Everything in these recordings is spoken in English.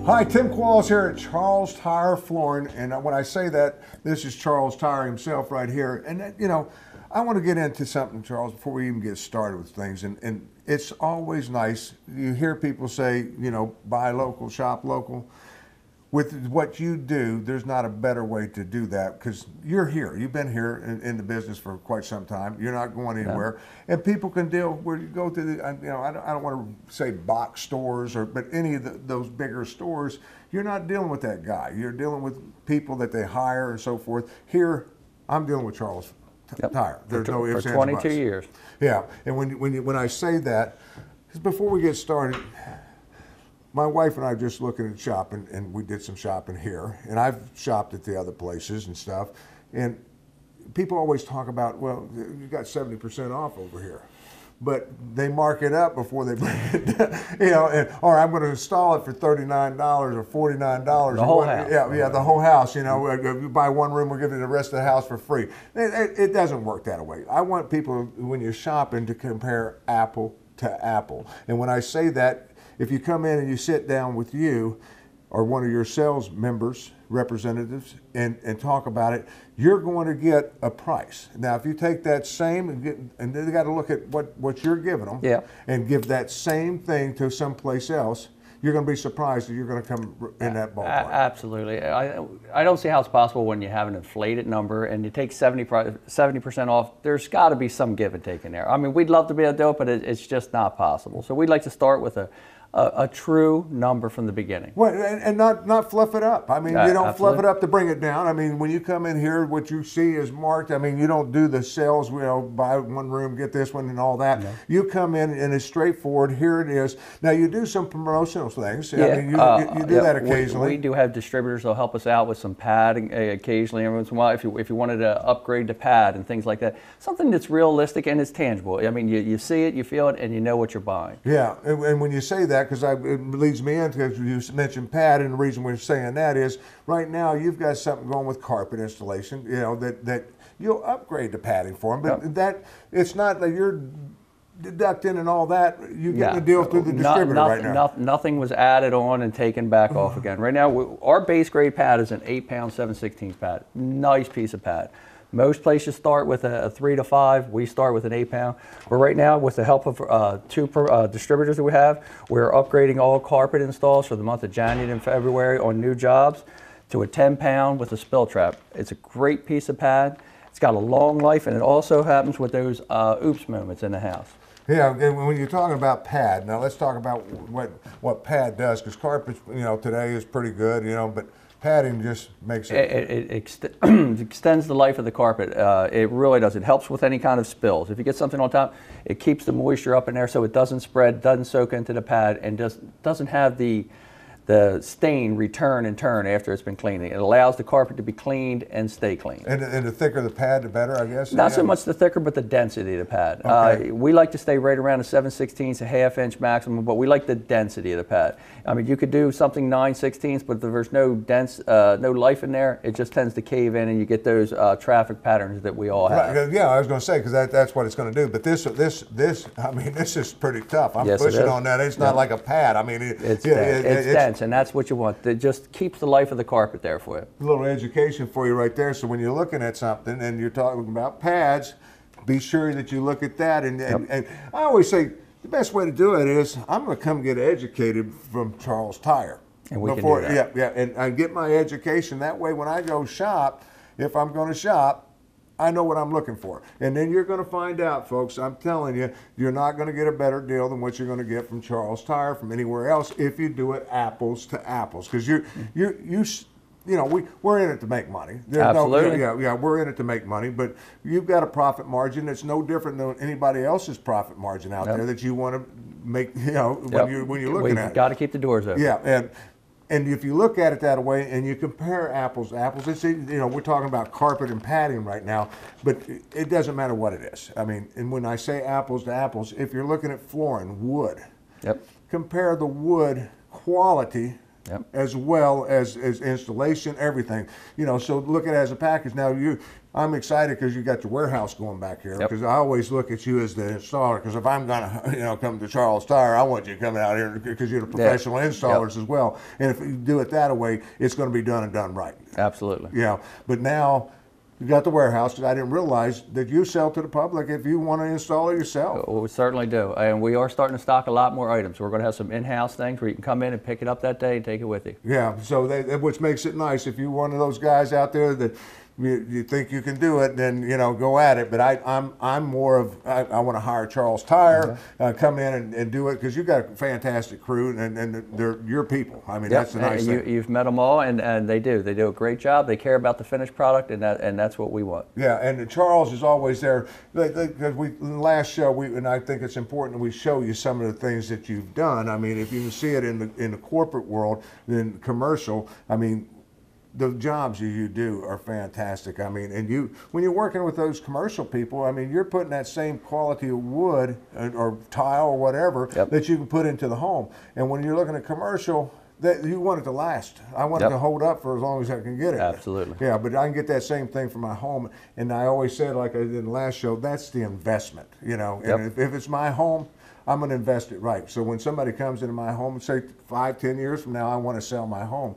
Hi, Tim Qualls here at Charles Tyre Flooring, and when I say that, this is Charles Tyre himself right here. And you know, I want to get into something, Charles, before we even get started with things. And it's always nice. You hear people say, you know, buy local, shop local. With what you do, there's not a better way to do that because you're here. You've been here in the business for quite some time. You're not going anywhere, and people can deal where you go to the. You know, I don't want to say box stores but any of those bigger stores. You're not dealing with that guy. You're dealing with people that they hire and so forth. Here, I'm dealing with Charles Tyre. There's no ifs, for 22 years. Yeah, and when I say that, because before we get started. My wife and I just looking at shopping, and we did some shopping here, and I've shopped at the other places and stuff, and people always talk about, well, you got 70% off over here, but they mark it up before they bring it down, you know, or I'm going to install it for $39 or $49. The whole house. Yeah, the whole house, you know, if you buy one room, we're giving the rest of the house for free. It doesn't work that way. I want people, when you're shopping, to compare apple to apple, and when I say that, if you come in and you sit down with you or one of your sales members, representatives, and talk about it, you're going to get a price. Now, if you take that same and they got to look at what you're giving them and give that same thing to someplace else, you're going to be surprised that you're going to come in that ballpark. Absolutely. I don't see how it's possible when you have an inflated number and you take 70% off. There's got to be some give and take in there. I mean, we'd love to be able to do it, but it's just not possible. So we'd like to start with a true number from the beginning. Well, and not fluff it up. I mean, you don't fluff it up to bring it down. I mean, when you come in here, what you see is marked. I mean, you don't do the sales, you know, buy one room, get this one, and all that. No. You come in and it's straightforward. Here it is. Now, you do some promotional things. Yeah. I mean, you do that occasionally. We do have distributors that'll help us out with some padding occasionally. Every once in a while, if you wanted to upgrade the pad and things like that. Something that's realistic and it's tangible. I mean, you see it, you feel it, and you know what you're buying. Yeah, and when you say that, because it leads me into, because you mentioned pad, and the reason we're saying that is right now you've got something going with carpet installation, you know, that you'll upgrade the padding for them, but that it's not that you're deducting and all that. You get the deal through the distributor right now. Nothing was added on and taken back off again. Right now, our base grade pad is an 8-pound 7/16 pad. Nice piece of pad. Most places start with a 3 to 5. We start with an 8-pound. But right now, with the help of two distributors that we have, we're upgrading all carpet installs for the month of January and February on new jobs to a 10-pound with a spill trap. It's a great piece of pad. It's got a long life, and it also happens with those oops moments in the house. Yeah, and when you're talking about pad, now let's talk about what pad does, because carpet, you know, today is pretty good, you know, but padding just makes it... It extends the life of the carpet. It really does. It helps with any kind of spills. If you get something on top, it keeps the moisture up in there so it doesn't spread, doesn't soak into the pad, and doesn't have the stain return and turn after it's been cleaned. It allows the carpet to be cleaned and stay clean. And the thicker the pad, the better, I guess? Not so much the thicker, but the density of the pad. Okay. We like to stay right around a 7/16, a ½ inch maximum, but we like the density of the pad. I mean, you could do something 9/16, but if there's no no life in there, it just tends to cave in and you get those traffic patterns that we all have. Right. Yeah, I was going to say, because that's what it's going to do. But this, I mean, this is pretty tough. I'm pushing on that. It's not like a pad. I mean, it's dense. And that's what you want. It just keeps the life of the carpet there for you. A little education for you right there. So when you're looking at something and you're talking about pads, be sure that you look at that. And I always say the best way to do it is I'm going to come get educated from Charles Tyre. And we can do that. Yeah, and I get my education. That way when I go shop, if I'm going to shop, I know what I'm looking for. And then you're going to find out, folks, I'm telling you, you're not going to get a better deal than what you're going to get from Charles Tyre, from anywhere else, if you do it apples to apples. Because you know, we're in it to make money. Absolutely. We're in it to make money, but you've got a profit margin that's no different than anybody else's profit margin out there that you want to make, you know, when you're looking at it. We've got to keep the doors open. Yeah, and if you look at it that way and you compare apples to apples, it's, you know, we're talking about carpet and padding right now, but it doesn't matter what it is. I mean, and when I say apples to apples, if you're looking at flooring, wood, compare the wood quality Yep. as well as installation, everything. You know, so look at it as a package. Now I'm excited because you got your warehouse going back here, Yep. because I always look at you as the installer, because if I'm gonna come to Charles Tyre, I want you coming out here because you're the professional installers as well. And if you do it that way, it's going to be done and done right. Absolutely. Yeah, but now you got the warehouse, because I didn't realize that you sell to the public if you want to install it yourself. We certainly do, and we are starting to stock a lot more items. We're going to have some in-house things where you can come in and pick it up that day and take it with you. Yeah, so which makes it nice. If you're one of those guys out there that you think you can do it, then go at it. But I'm more of I want to hire Charles Tyre, come in and do it, because you got a fantastic crew, and they're your people. I mean, that's the nice thing. You've met them all, and they do a great job. They care about the finished product, and that's what we want. Yeah, and Charles is always there. Because in the last show, and I think it's important that we show you some of the things that you've done. I mean, if you can see it in the corporate world, then commercial, I mean, the jobs you do are fantastic. I mean, and when you're working with those commercial people, I mean, you're putting that same quality of wood or tile or whatever that you can put into the home. And when you're looking at commercial, that you want it to last. I want it to hold up for as long as I can get it. Absolutely. Yeah, but I can get that same thing for my home. And I always said, like I did in the last show, that's the investment. And if it's my home, I'm going to invest it right. So when somebody comes into my home and say 5-10 years from now, I want to sell my home,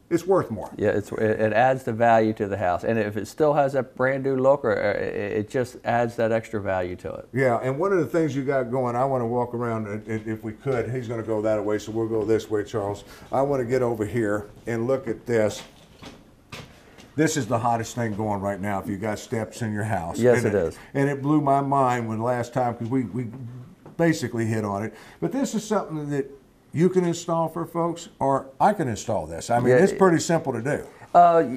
it's worth more. Yeah, it adds the value to the house, and if it still has that brand new look, or it just adds that extra value to it. Yeah, and one of the things you got going, I want to walk around, if we could. He's going to go that way, so we'll go this way, Charles. I want to get over here and look at this. This is the hottest thing going right now if you got steps in your house. Yes, it is. And it blew my mind when last time, because we basically hit on it. But this is something that you can install for folks, or I can install this. I mean, it's pretty simple to do.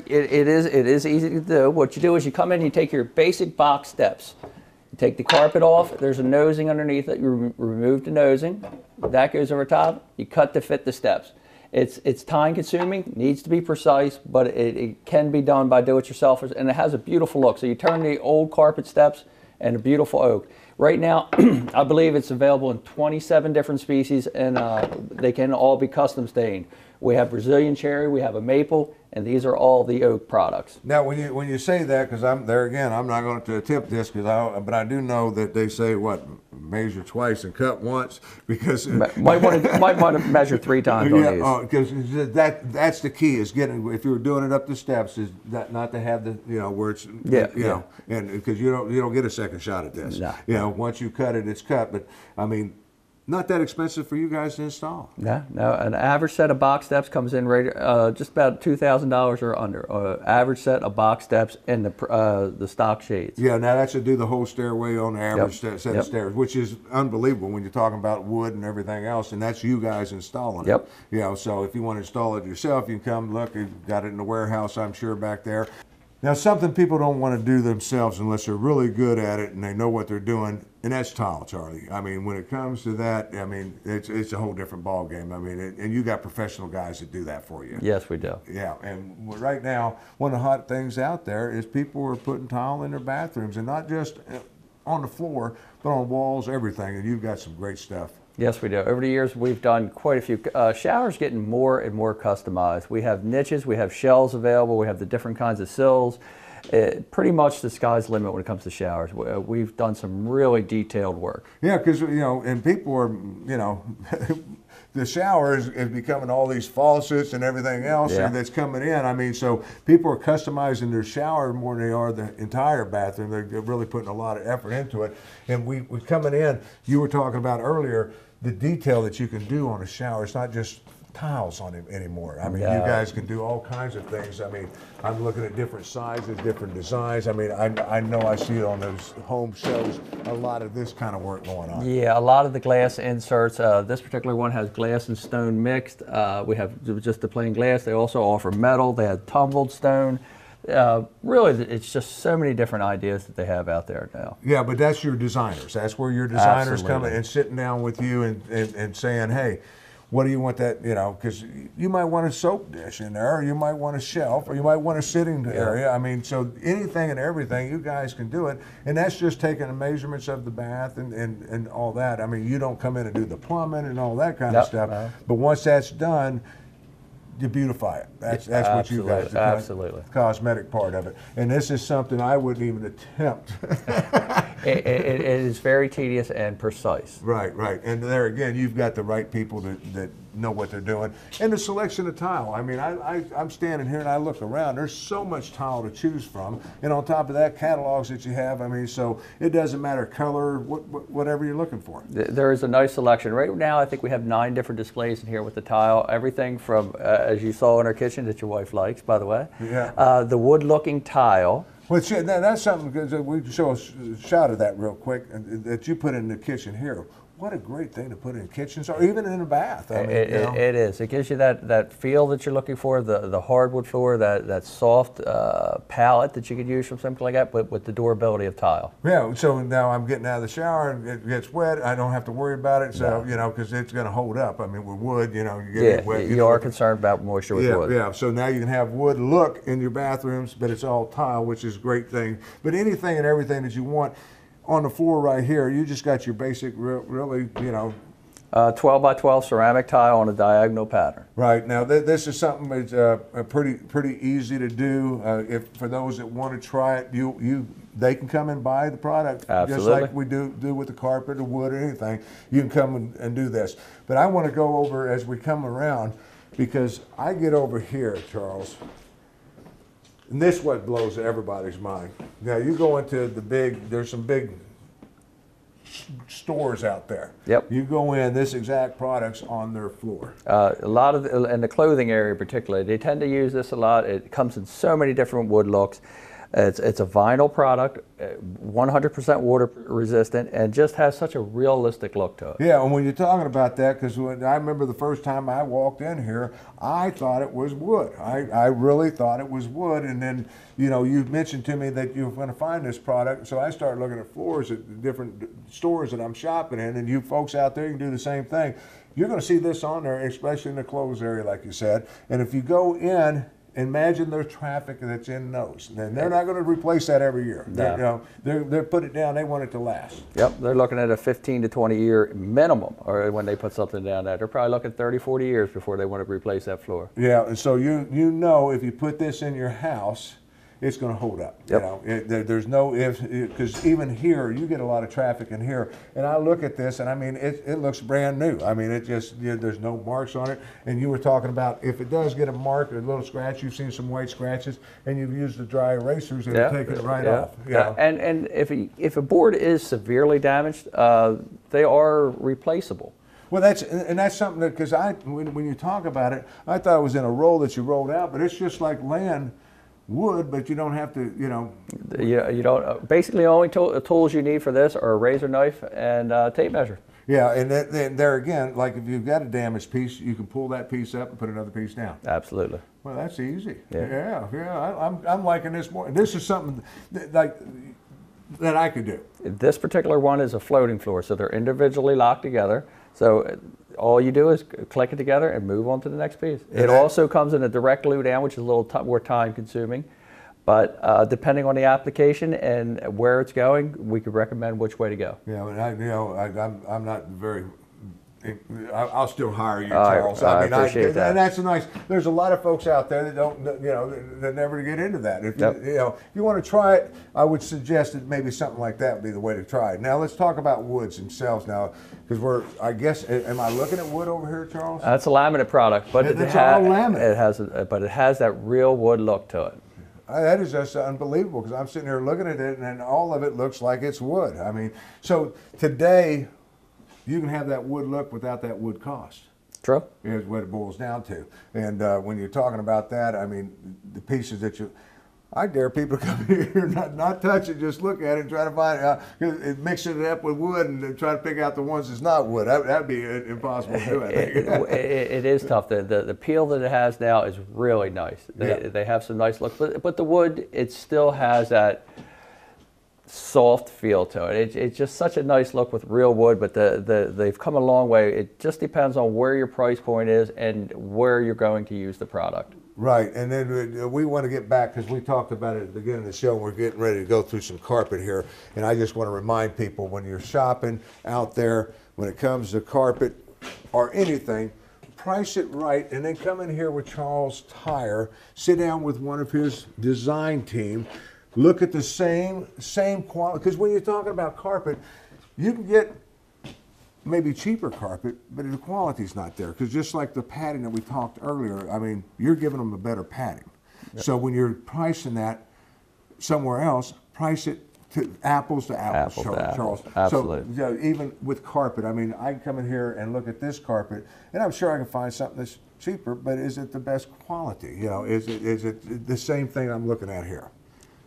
It is easy to do. What you do is you come in, you take your basic box steps. You take the carpet off. There's a nosing underneath it. You remove the nosing. That goes over top. You cut to fit the steps. It's time consuming, needs to be precise, but it can be done by do-it-yourselfers, and it has a beautiful look. So you turn the old carpet steps and a beautiful oak. Right now, I believe it's available in 27 different species, and they can all be custom stained. We have Brazilian cherry, we have a maple, and these are all the oak products. Now, when you say that, because I'm there again, I'm not going to attempt this, but I do know that they say measure twice and cut once, because might want to measure 3 times on these. Because that's the key, is getting, if you're doing it up the steps, is that not to have the where it's and because you don't get a second shot at this. No. Once you cut it, it's cut. But I mean, not that expensive for you guys to install. No. An average set of box steps comes in just about $2,000 or under. Average set of box steps and the stock shades. Yeah, now that's to do the whole stairway on the average set of stairs, which is unbelievable when you're talking about wood and everything else, and that's you guys installing it. So if you want to install it yourself, you can come look. You've got it in the warehouse, I'm sure, back there. Now, something people don't want to do themselves unless they're really good at it and they know what they're doing, and that's tile, Charlie. I mean, when it comes to that, I mean, it's a whole different ball game. I mean, and you got professional guys that do that for you. Yes, we do. Yeah, and right now, one of the hot things out there is people are putting tile in their bathrooms, and not just on the floor, but on walls, everything, and you've got some great stuff. Yes, we do. Over the years, we've done quite a few. Showers getting more and more customized. We have niches, we have shells available, we have the different kinds of sills. Pretty much the sky's the limit when it comes to showers. We've done some really detailed work. Yeah, because, and people are, the shower is becoming all these faucets and everything else that's coming in. I mean, so people are customizing their shower more than they are the entire bathroom. They're really putting a lot of effort into it. And we're coming in, you were talking about earlier, the detail that you can do on a shower. It's not just tiles on it anymore. I mean, you guys can do all kinds of things. I mean, I'm looking at different sizes, different designs. I mean, I know I see it on those home shows, a lot of this kind of work going on. Yeah, a lot of the glass inserts. This particular one has glass and stone mixed. We have just the plain glass. They also offer metal. They have tumbled stone. Really, it's just so many different ideas that they have out there now. Yeah, but that's your designers. That's where your designers come in and sitting down with you and saying, hey, what do you want that, because you might want a soap dish in there, or you might want a shelf, or you might want a sitting area. I mean, so anything and everything, you guys can do it. And that's just taking the measurements of the bath and all that. I mean, you don't come in and do the plumbing and all that kind of stuff. But once that's done, you beautify it. That's what you guys do. Absolutely. Cosmetic part of it. And this is something I wouldn't even attempt. It is very tedious and precise. Right, right. And there again, you've got the right people that know what they're doing. And the selection of tile. I mean, I'm standing here and I look around. There's so much tile to choose from. And on top of that, catalogs that you have. I mean, so it doesn't matter color, whatever you're looking for. There is a nice selection. Right now, I think we have 9 different displays in here with the tile. Everything from, as you saw in our kitchen that your wife likes, by the way. Yeah. The wood-looking tile. Well, that's something, because we show a shot of that real quick, that you put in the kitchen here. What a great thing to put in kitchens or even in a bath. I mean, it is. It gives you that feel that you're looking for, the hardwood floor, that soft palette that you could use from something like that, but with the durability of tile. Yeah, so now I'm getting out of the shower and it gets wet. I don't have to worry about it, so, you know, because it's going to hold up. I mean, with wood, you know, you get it wet. You are concerned about moisture with wood. Yeah, so now you can have wood look in your bathrooms, but it's all tile, which is a great thing. But anything and everything that you want on the floor right here, you just got your basic, really, you know. 12 by 12 ceramic tile on a diagonal pattern. Right, now this is something that's pretty easy to do. If for those that want to try it, they can come and buy the product. Absolutely. Just like we do with the carpet or wood or anything. You can come and do this. But I want to go over as we come around, because I get over here, Charles, and this is what blows everybody's mind. Now you go into there's some big stores out there. Yep. You go in, this exact product's on their floor. A lot of, in the clothing area particularly, they tend to use this a lot. It comes in so many different wood looks. It's a vinyl product, 100% water resistant, and just has such a realistic look to it. Yeah, and when you're talking about that, because I remember the first time I walked in here, I thought it was wood. I really thought it was wood, and then, you know, you mentioned to me that you were going to find this product, so I started looking at floors at the different stores that I'm shopping in, and you folks out there, you can do the same thing. You're going to see this on there, especially in the clothes area, like you said, and if you go in, imagine their traffic that's in those. And they're not going to replace that every year. No. They're put it down. They want it to last. Yep, they're looking at a 15 to 20 year minimum, or when they put something down there. They're probably looking 30, 40 years before they want to replace that floor. Yeah, and so you know if you put this in your house, it's going to hold up. Yep. You know, there's no if, because even here you get a lot of traffic in here, and I look at this and I mean it looks brand new. I mean it just there's no marks on it. And you were talking about if it does get a mark or a little scratch, you've seen some white scratches, and you've used the dry erasers and take it right off. Yeah. And if a board is severely damaged, they are replaceable. Well, that's something that, because when you talk about it, I thought it was in a roll that you rolled out, but it's just like laying wood, but you don't have to, you know. You don't. Basically, the only tools you need for this are a razor knife and tape measure. Yeah, and then there again, like if you've got a damaged piece, you can pull that piece up and put another piece down. Absolutely. Well, that's easy. Yeah. I'm liking this more. This is something that I could do. This particular one is a floating floor, so they're individually locked together. So all you do is click it together and move on to the next piece. It also comes in a direct glue down, which is a little more time consuming. But depending on the application and where it's going, we could recommend which way to go. Yeah, I'm not very. I'll still hire you, Charles. I appreciate that. And that's nice. There's a lot of folks out there that don't, you know, that never get into that. If if you want to try it, I would suggest that maybe something like that would be the way to try it. Now let's talk about woods themselves now, because I guess, am I looking at wood over here, Charles? That's a laminate product, but it's all laminate. But it has that real wood look to it. That is just unbelievable, because I'm sitting here looking at it and all of it looks like it's wood. I mean, so today, you can have that wood look without that wood cost. True. Is what it boils down to. And when you're talking about that, I mean, the pieces that I dare people to come here, not touch it, just look at it and try to find it, mixing it up with wood and try to pick out the ones that's not wood. That'd be impossible to do, I think. It is tough. The peel that it has now is really nice. They have some nice look, but the wood, it still has that soft feel to it. It's just such a nice look with real wood, but they've come a long way. It just depends on where your price point is and where you're going to use the product. Right, and then we want to get back, because we talked about it at the beginning of the show, and we're getting ready to go through some carpet here, and I just want to remind people, when you're shopping out there, when it comes to carpet or anything, price it right, and then come in here with Charles Tyre, sit down with one of his design team, look at the same quality. Because when you're talking about carpet, you can get maybe cheaper carpet, but the quality's not there. Because just like the padding that we talked earlier, I mean, you're giving them a better padding. Yep. So when you're pricing that somewhere else, price it to apples to apples, Charles. Absolutely. So even with carpet, I mean, I can come in here and look at this carpet, and I'm sure I can find something that's cheaper, but is it the best quality? You know, is it the same thing I'm looking at here?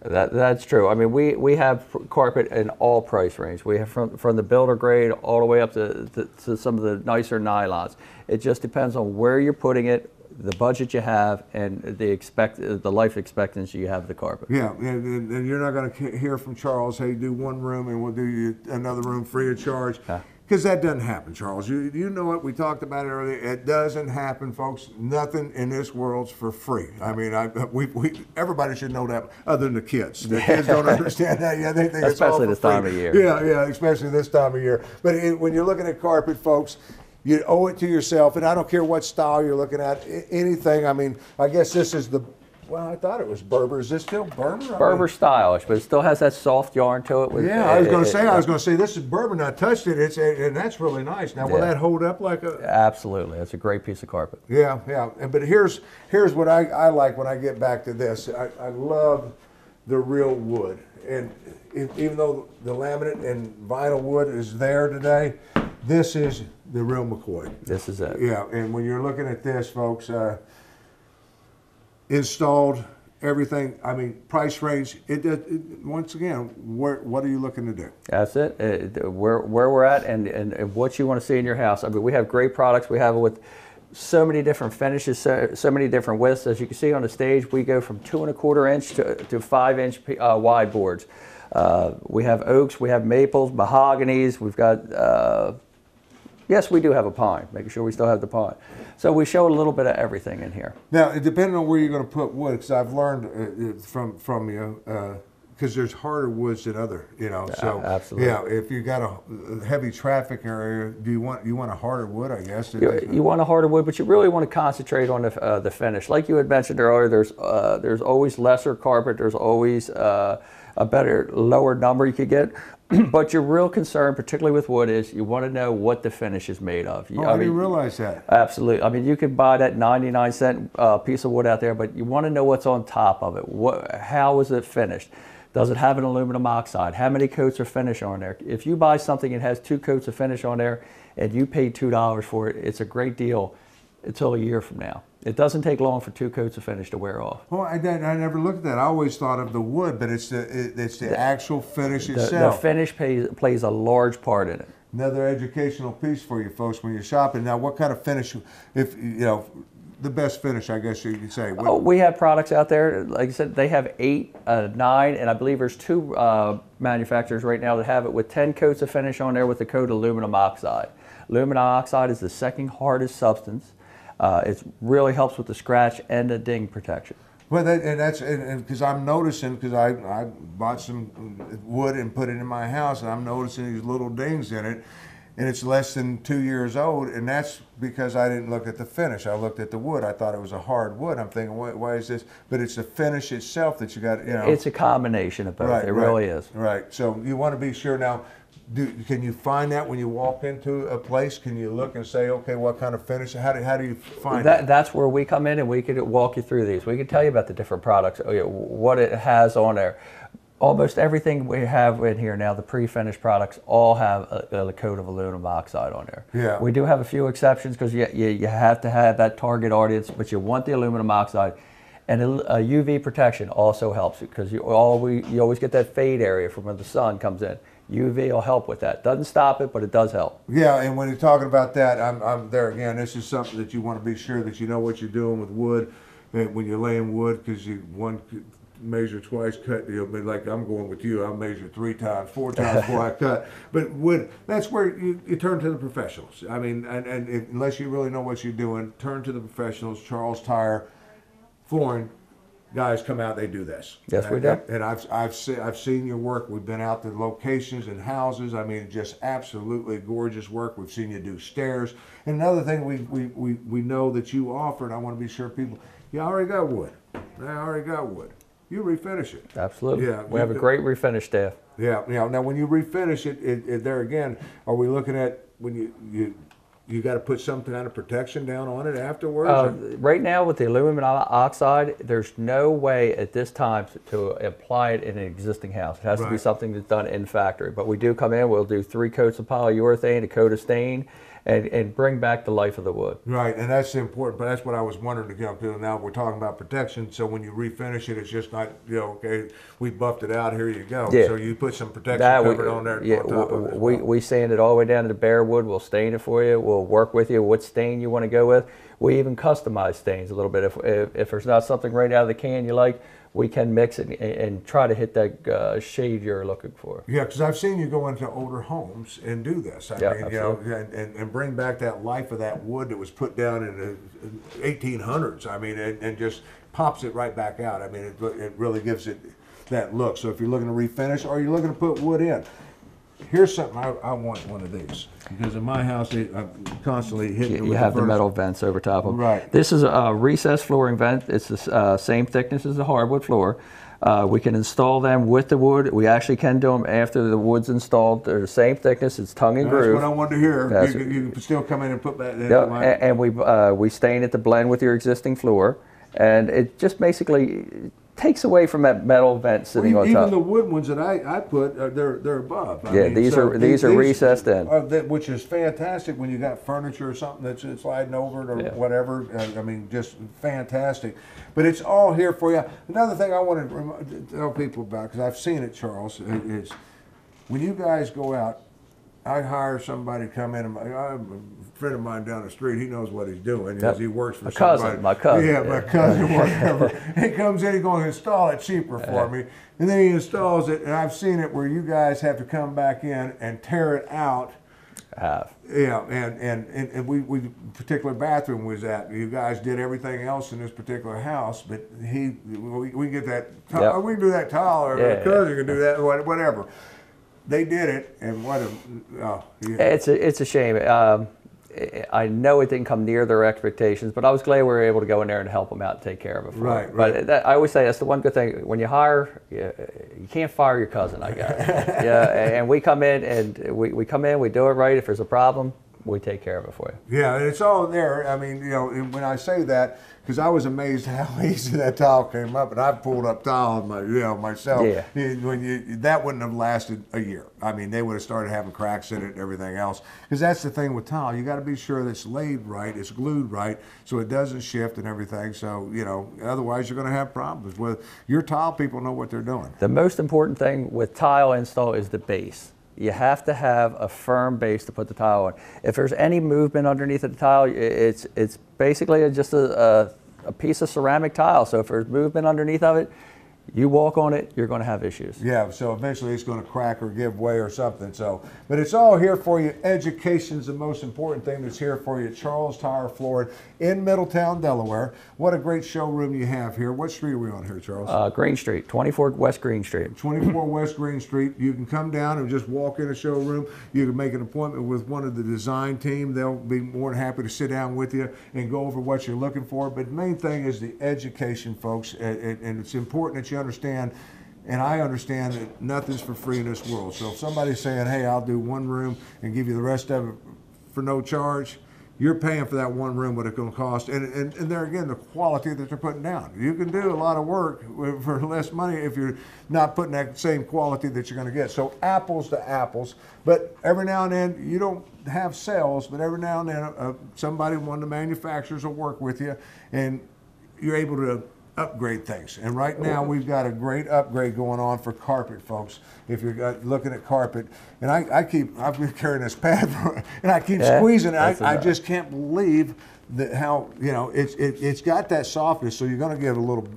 That's true. I mean, we have carpet in all price range. We have from the builder grade all the way up to some of the nicer nylons. It just depends on where you're putting it, the budget you have, and the life expectancy you have of the carpet. Yeah, and you're not going to hear from Charles, hey, do one room and we'll do you another room free of charge. Because that doesn't happen, Charles. You know what? We talked about it earlier. It doesn't happen, folks. Nothing in this world's for free. I mean, everybody should know that, other than the kids. The kids don't understand that yet. They think especially it's all for this free. time of year. Yeah, especially this time of year. But when you're looking at carpet, folks, you owe it to yourself. And I don't care what style you're looking at, anything. I mean, I guess this is well, I thought it was Berber. Is this still Berber? Berber stylish, but it still has that soft yarn to it. I was going to say this is Berber. I touched it. And that's really nice. Now, will that hold up like a? Absolutely, it's a great piece of carpet. Yeah. But here's what I like when I get back to this. I love the real wood, and even though the laminate and vinyl wood is there today, this is the real McCoy. This is it. Yeah, and when you're looking at this, folks. Installed, everything. I mean, price range. Once again, what are you looking to do? That's it. Where we're at, and what you want to see in your house. I mean, we have great products. We have it with so many different finishes, so many different widths. As you can see on the stage, we go from 2 1/4 inch to 5 inch wide boards. We have oaks, we have maples, mahoganies. We've got. Yes, we do have a pine, making sure we still have the pine. So we show a little bit of everything in here. Now, depending on where you're going to put wood, because I've learned from you, because there's harder woods than other, So absolutely. Yeah, if you got a heavy traffic area, do you want a harder wood? I guess you want a harder wood, but you really want to concentrate on the finish. Like you had mentioned earlier, there's always lesser carpet. There's always a better lower number you could get. But your real concern, particularly with wood, is you want to know what the finish is made of. I didn't realize that. Absolutely. I mean, you can buy that 99-cent piece of wood out there, but you want to know what's on top of it. How is it finished? Does it have an aluminum oxide? How many coats of finish on there? If you buy something and has 2 coats of finish on there and you pay $2 for it, it's a great deal until a year from now. It doesn't take long for 2 coats of finish to wear off. Well, I never looked at that. I always thought of the wood, but it's the actual finish itself. The finish plays a large part in it. Another educational piece for you folks when you're shopping. Now, what kind of finish, the best finish, I guess you could say? We have products out there. Like I said, they have 8, 9, and I believe there's 2 manufacturers right now that have it with 10 coats of finish on there with the coat aluminum oxide. Aluminum oxide is the second hardest substance. It really helps with the scratch and the ding protection. Well, that's because I'm noticing, because I bought some wood and put it in my house, and I'm noticing these little dings in it, and it's less than 2 years old, and that's because I didn't look at the finish. I looked at the wood. I thought it was a hard wood. I'm thinking, why is this? But it's the finish itself that you got. It's a combination of both. Right, really is. Right. So you want to be sure now. Can you find that when you walk into a place? Can you look and say, okay, what kind of finish? How do you find that? That's where we come in, and we could walk you through these. We can tell you about the different products, what it has on there. Almost everything we have in here now, the pre-finished products, all have a coat of aluminum oxide on there. Yeah. We do have a few exceptions because you have to have that target audience, but you want the aluminum oxide. And a UV protection also helps because you always get that fade area from when the sun comes in. UV will help with that. Doesn't stop it, but it does help. Yeah, and when you're talking about that, I'm there again. This is something that you want to be sure that you know what you're doing with wood when you're laying wood, because one measure twice, cut. Like I'm going with you. I'll measure 3 times, 4 times before I cut. But wood, that's where you turn to the professionals. I mean, and unless you really know what you're doing, turn to the professionals. Charles Tyre Flooring. guys come out, they do this. Yes, we do. And I've seen your work. We've been out to locations and houses. I mean, just absolutely gorgeous work. We've seen you do stairs. And another thing we know that you offer, and I want to be sure people, you already got wood. I already got wood. You refinish it. Absolutely. Yeah, we have a great refinish staff. Yeah. Now, when you refinish it, there again, are we looking at when you got to put some kind of protection down on it afterwards? Right now with the aluminum oxide, there's no way at this time to apply it in an existing house. It has to be something that's done in factory. But we do come in, we'll do 3 coats of polyurethane, a coat of stain, and bring back the life of the wood. Right, and that's important, but that's what I was wondering to get to. Now we're talking about protection, so when you refinish it, it's just not, okay, we buffed it out, here you go. Yeah. So you put some protection cover on there on top of it. We sand it all the way down to the bare wood. We'll stain it for you. We'll work with you what stain you want to go with. We even customize stains a little bit. If there's not something right out of the can you like, we can mix it and try to hit that shade you're looking for. Yeah, because I've seen you go into older homes and do this. I mean, and bring back that life of that wood that was put down in the 1800s. I mean, and just pops it right back out. I mean, it really gives it that look. So if you're looking to refinish or you're looking to put wood in, here's something I want one of these, because in my house I'm constantly hitting it with you have the metal vents over top of them. Right. This is a recessed flooring vent. It's the same thickness as the hardwood floor. We can install them with the wood. We actually can do them after the wood's installed. They're the same thickness. It's tongue and groove. That's what I wanted to hear. You can still come in and put that in. Yeah, and we stain it to blend with your existing floor, and it just basically takes away from that metal vent sitting on top. Even the wood ones that I put, they're above. These are recessed in, which is fantastic when you got furniture or something that's sliding over it or whatever. I mean, just fantastic. But it's all here for you. Another thing I want to tell people about, because I've seen it, Charles, is when you guys go out, I hire somebody to come in. I'm a friend of mine down the street. He knows what he's doing because he works for somebody. My cousin. Yeah, my cousin, whatever. He comes in, he's going to install it cheaper for me. And then he installs it, and I've seen it where you guys have to come back in and tear it out. Yeah, and we particular bathroom was at. You guys did everything else in this particular house, but we get that. We can do that tile, or cousin can do that, whatever. They did it, and it's a shame. I know it didn't come near their expectations, but I was glad we were able to go in there and help them out and take care of it for them. But I always say that's the one good thing. When you hire, you can't fire your cousin, I guess. And we come in and we come in, we do it right. If there's a problem, we take care of it for you. Yeah, and it's all there. I mean, when I say that, because I was amazed how easy that tile came up, and I pulled up tile myself. Yeah. That wouldn't have lasted a year. I mean, they would have started having cracks in it and everything else. Because that's the thing with tile. You got to be sure that it's laid right, it's glued right, so it doesn't shift and everything. So otherwise you're going to have problems. With your tile people know what they're doing. The most important thing with tile install is the base. You have to have a firm base to put the tile on. If there's any movement underneath the tile, it's basically just a piece of ceramic tile. So if there's movement underneath of it, you walk on it, you're going to have issues. Yeah, so eventually it's going to crack or give way or something. So, but it's all here for you. Education's the most important thing that's here for you. Charles Tyre Flooring in Middletown, Delaware. What a great showroom you have here. What street are we on here, Charles? Green Street, 24 West Green Street. 24 West Green Street. You can come down and just walk in a showroom. You can make an appointment with one of the design team. They'll be more than happy to sit down with you and go over what you're looking for. But the main thing is the education, folks, and it's important that you understand, and I understand that nothing's for free in this world. So if somebody's saying, hey, I'll do one room and give you the rest of it for no charge, you're paying for that one room what it's going to cost. And there again, the quality that they're putting down. You can do a lot of work for less money if you're not putting that same quality that you're going to get. So apples to apples. But every now and then, you don't have sales, but every now and then somebody, one of the manufacturers will work with you, and you're able to upgrade things. And right now we've got a great upgrade going on for carpet, folks. If you're looking at carpet, and I've been carrying this pad and I keep squeezing it. I just can't believe how it's got that softness. So you're going to get a little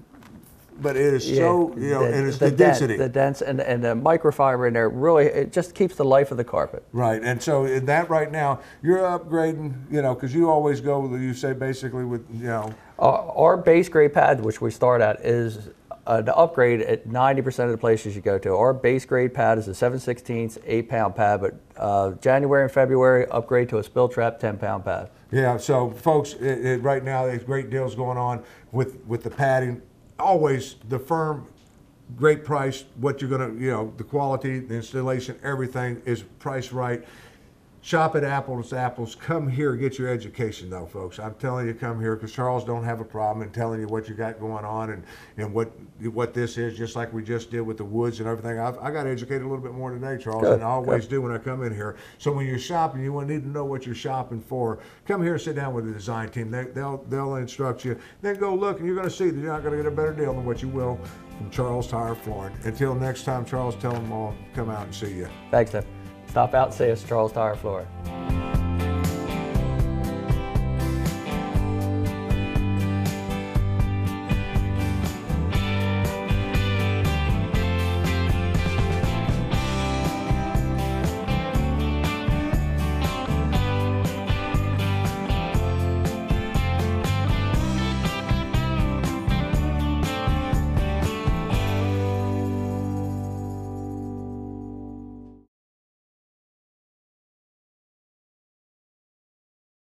but it is so, you know, and it's the density. The dense and the microfiber in there, really, it just keeps the life of the carpet. Right, and so in that right now, you're upgrading, you know, because you always go, you say basically with, you know. Our base grade pad, which we start at, is the upgrade at 90% of the places you go to. Our base grade pad is a 7/16 8-pound pad, but January and February, upgrade to a spill trap 10-pound pad. Yeah, so folks, right now there's great deals going on with the padding. Always the firm, great price, what you're gonna, you know, the quality, the installation, everything is priced right. Shop at Apples to Apples. Come here, get your education though, folks. I'm telling you, come here, because Charles don't have a problem in telling you what you got going on and what this is, just like we just did with the woods and everything. I got educated a little bit more today, Charles, and I always do when I come in here. So when you're shopping, you need to know what you're shopping for. Come here and sit down with the design team. They'll instruct you. Then go look, and you're going to see that you're not going to get a better deal than what you will from Charles Tyre Flooring. Until next time, Charles, tell them all come out and see you. Thanks, Tim. Stop out and see us, Charles Tyre Flooring.